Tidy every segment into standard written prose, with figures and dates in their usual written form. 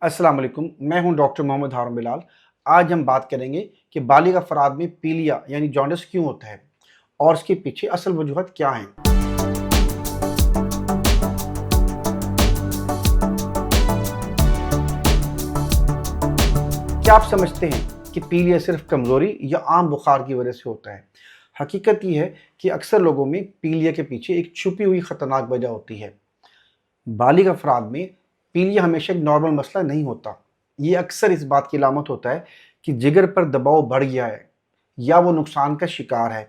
अस्सलाम वालेकुम, मैं हूं डॉक्टर मोहम्मद हारून बिलाल। आज हम बात करेंगे कि बालिग अफराद में पीलिया यानी जॉन्डिस क्यों होता है और इसके पीछे असल वजूहत क्या हैं। क्या आप समझते हैं कि पीलिया सिर्फ कमज़ोरी या आम बुखार की वजह से होता है? हकीकत ये है कि अक्सर लोगों में पीलिया के पीछे एक छुपी हुई ख़तरनाक वजह होती है। बालिग अफराद में पीलिया हमेशा एक नॉर्मल मसला नहीं होता। ये अक्सर इस बात की अलामत होता है कि जिगर पर दबाव बढ़ गया है या वो नुकसान का शिकार है।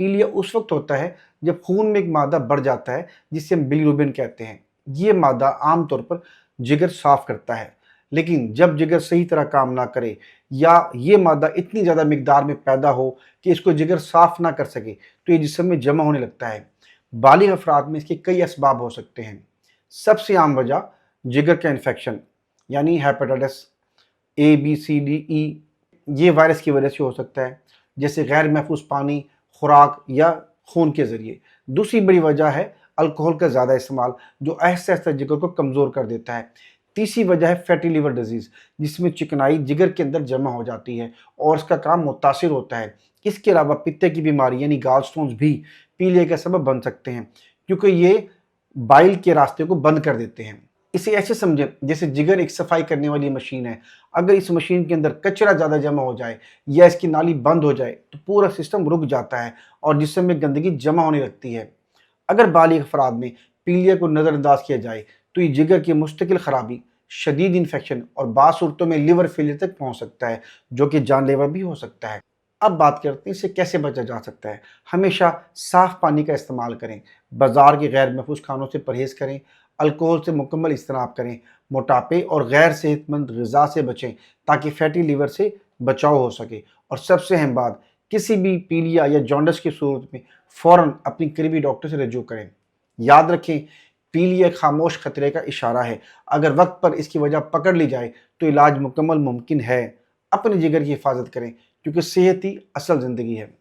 पीलिया उस वक्त होता है जब खून में एक मादा बढ़ जाता है जिसे हम बिलीरुबिन कहते हैं। ये मादा आमतौर पर जिगर साफ करता है, लेकिन जब जिगर सही तरह काम ना करे या ये मादा इतनी ज़्यादा मिकदार में पैदा हो कि इसको जिगर साफ ना कर सके तो ये जिस्म में जमा होने लगता है। बालिग अफराद में इसके कई असबाब हो सकते हैं। सबसे आम वजह जिगर का इन्फेक्शन यानी hepatitis A B C D E, ये वायरस की वजह से हो सकता है, जैसे गैर महफूज पानी, खुराक या खून के ज़रिए। दूसरी बड़ी वजह है अल्कोहल का ज़्यादा इस्तेमाल, जो आहिस्ता आहिस्ता जिगर को कमज़ोर कर देता है। तीसरी वजह है फैटी लिवर डिजीज़, जिसमें चिकनाई जिगर के अंदर जमा हो जाती है और इसका काम मुतासिर होता है। इसके अलावा पित्ते की बीमारी यानी गाल स्टोन्स भी पीलिया का सबब बन सकते हैं, क्योंकि ये बाइल के रास्ते को बंद कर देते हैं। इसे ऐसे समझें जैसे जिगर एक सफाई करने वाली मशीन है। अगर इस मशीन के अंदर कचरा ज़्यादा जमा हो जाए या इसकी नाली बंद हो जाए तो पूरा सिस्टम रुक जाता है और जिस्म में गंदगी जमा होने लगती है। अगर बालिग अफराद में पीलिया को नज़रअंदाज किया जाए तो ये जिगर की मुस्तकिल खराबी, शदीद इन्फेक्शन और बाज़ सूरतों में लिवर फेलियर तक पहुँच सकता है, जो कि जानलेवा भी हो सकता है। अब बात करते हैं इससे कैसे बचा जा सकता है। हमेशा साफ़ पानी का इस्तेमाल करें, बाज़ार के गैर महफूज खानों से परहेज़ करें, अल्कोहल से मुकम्मल इज्तनाब करें, मोटापे और गैर सेहतमंद ग़िज़ा से बचें ताकि फैटी लीवर से बचाव हो सके। और सबसे अहम बात, किसी भी पीलिया या जॉन्डिस की सूरत में फ़ौरन अपनी करीबी डॉक्टर से रजू करें। याद रखें, पीलिया एक खामोश खतरे का इशारा है। अगर वक्त पर इसकी वजह पकड़ ली जाए तो इलाज मुकम्मल मुमकिन है। अपने जिगर की हिफाजत करें, क्योंकि सेहत ही असल ज़िंदगी है।